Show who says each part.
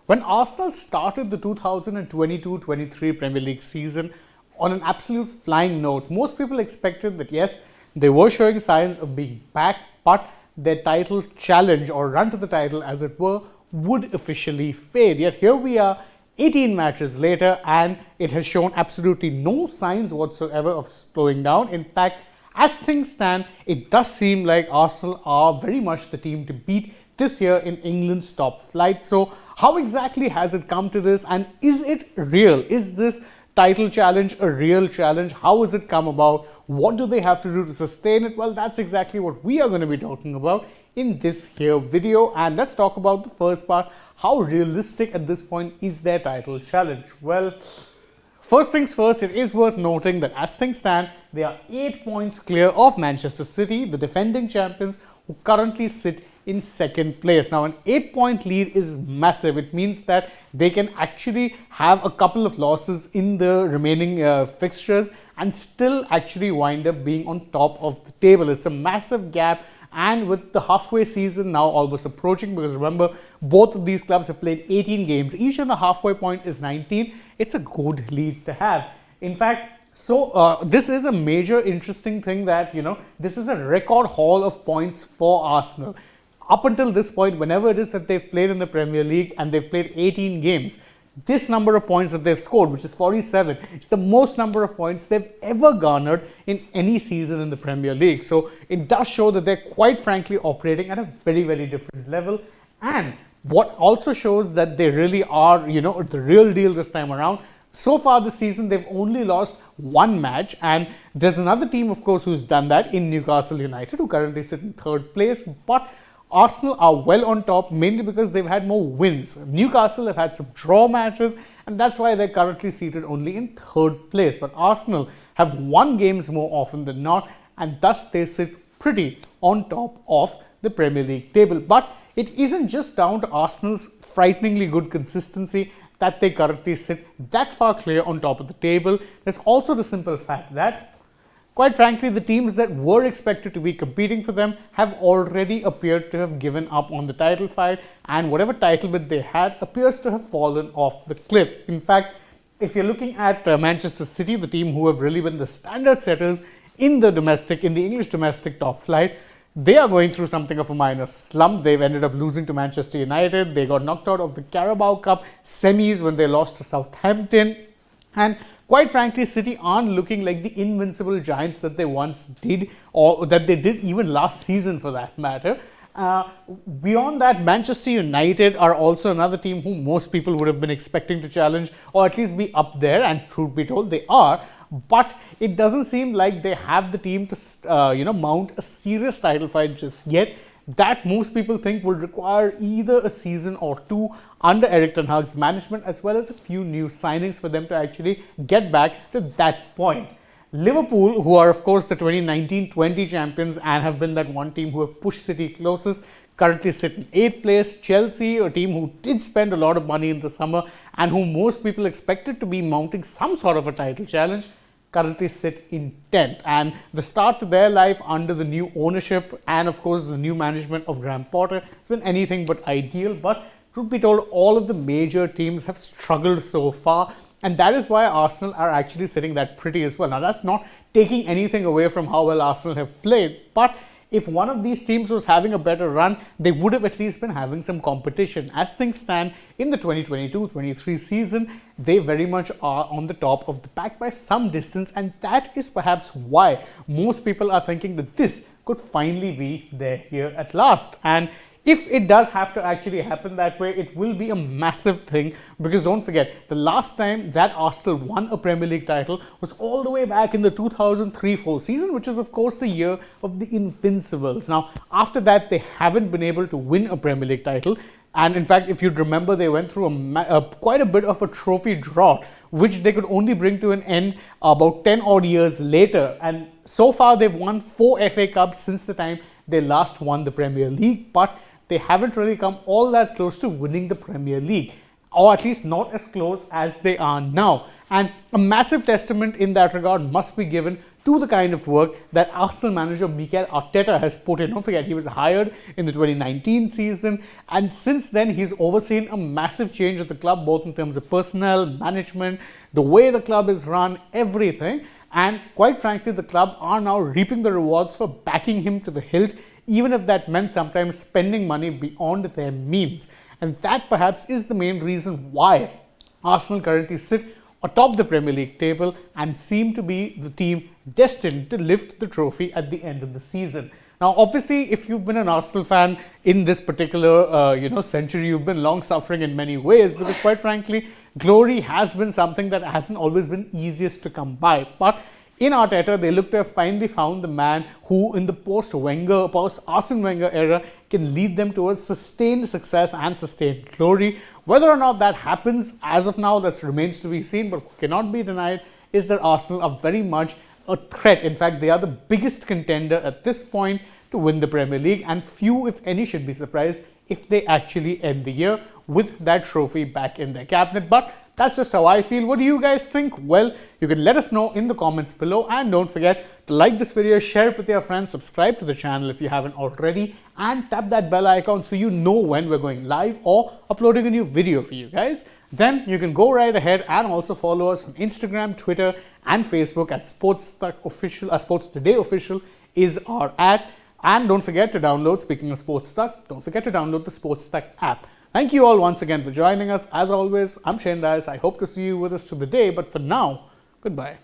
Speaker 1: When Arsenal started the 2022-23 Premier League season on an absolute flying note, most people expected that yes, they were showing signs of being back, but their title challenge or run to the title, as it were, would officially fade. Yet here we are, 18 matches later, and it has shown absolutely no signs whatsoever of slowing down. In fact, as things stand, it does seem like Arsenal are very much the team to beat this year in England's top flight. So how exactly has it come to this, and is it real? Is this title challenge a real challenge? How has it come about? What do they have to do to sustain it? Well, that's exactly what we are going to be talking about in this here video. And let's talk about the first part. How realistic at this point is their title challenge? Well, first things first, it is worth noting that as things stand, they are 8 points clear of Manchester City, the defending champions, who currently sit in second place. Now, an 8-point lead is massive. It means that they can actually have a couple of losses in the remaining fixtures and still actually wind up being on top of the table. It's a massive gap, and with the halfway season now almost approaching, because remember, both of these clubs have played 18 games, each and the halfway point is 19. It's a good lead to have. In fact, this is a major interesting thing that, this is a record haul of points for Arsenal. Up until this point, whenever it is that they've played in the Premier League and they've played 18 games, this number of points that they've scored, which is 47, it's the most number of points they've ever garnered in any season in the Premier League. So it does show that they're quite frankly operating at a very, very different level. And what also shows that they really are, the real deal this time around. So far this season, they've only lost one match, and there's another team, of course, who's done that in Newcastle United, who currently sit in third place. But Arsenal are well on top, mainly because they've had more wins. Newcastle have had some draw matches, and that's why they're currently seated only in third place. But Arsenal have won games more often than not, and thus they sit pretty on top of the Premier League table. But it isn't just down to Arsenal's frighteningly good consistency that they currently sit that far clear on top of the table. There's also the simple fact that, quite frankly, the teams that were expected to be competing for them have already appeared to have given up on the title fight, and whatever title bid they had appears to have fallen off the cliff. In fact, if you're looking at Manchester City, the team who have really been the standard setters in the English domestic top flight, they are going through something of a minor slump. They've ended up losing to Manchester United. They got knocked out of the Carabao Cup semis when they lost to Southampton. And quite frankly, City aren't looking like the invincible giants that they once did, or that they did even last season for that matter. Beyond that, Manchester United are also another team who most people would have been expecting to challenge, or at least be up there, and truth be told, they are. But it doesn't seem like they have the team to, mount a serious title fight just yet. That most people think will require either a season or two under Erik ten Hag's management, as well as a few new signings for them to actually get back to that point. Liverpool, who are of course the 2019-20 champions and have been that one team who have pushed City closest, currently sit in 8th place. Chelsea, a team who did spend a lot of money in the summer and who most people expected to be mounting some sort of a title challenge, currently sit in 10th. And the start to their life under the new ownership and of course the new management of Graham Potter has been anything but ideal. But truth be told, all of the major teams have struggled so far, and that is why Arsenal are actually sitting that pretty as well. Now, that's not taking anything away from how well Arsenal have played, but if one of these teams was having a better run, they would have at least been having some competition. As things stand in the 2022-23 season, they very much are on the top of the pack by some distance, and that is perhaps why most people are thinking that this could finally be their year at last. And if it does have to actually happen that way, it will be a massive thing, because don't forget, the last time that Arsenal won a Premier League title was all the way back in the 2003-04 season, which is of course the year of the Invincibles. Now, after that, they haven't been able to win a Premier League title. And in fact, if you'd remember, they went through quite a bit of a trophy drought, which they could only bring to an end about 10 odd years later. And so far, they've won 4 FA Cups since the time they last won the Premier League, but they haven't really come all that close to winning the Premier League, or at least not as close as they are now. And a massive testament in that regard must be given to the kind of work that Arsenal manager Mikel Arteta has put in. Don't forget, he was hired in the 2019 season, and since then he's overseen a massive change at the club, both in terms of personnel, management, the way the club is run, everything. And quite frankly, the club are now reaping the rewards for backing him to the hilt, even if that meant sometimes spending money beyond their means. And that perhaps is the main reason why Arsenal currently sit atop the Premier League table and seem to be the team destined to lift the trophy at the end of the season. Now, obviously, if you've been an Arsenal fan in this particular century, you've been long suffering in many ways, because quite frankly, glory has been something that hasn't always been easiest to come by. But in Arteta, they look to have finally found the man who, in the post-Arsene Wenger era, can lead them towards sustained success and sustained glory. Whether or not that happens, as of now, that remains to be seen, but cannot be denied is that Arsenal are very much a threat. In fact, they are the biggest contender at this point to win the Premier League, and few, if any, should be surprised if they actually end the year with that trophy back in their cabinet. But that's just how I feel. What do you guys think? Well, you can let us know in the comments below, and don't forget to like this video, share it with your friends, subscribe to the channel if you haven't already, and tap that bell icon so you know when we're going live or uploading a new video for you guys. Then you can go right ahead and also follow us on Instagram, Twitter, and Facebook at SportsTak Official. Sports Today Official is our @ and don't forget to download, speaking of SportsTak, don't forget to download the SportsTak app. Thank you all once again for joining us. As always, I'm Shane Dias. I hope to see you with us to the day, but for now, goodbye.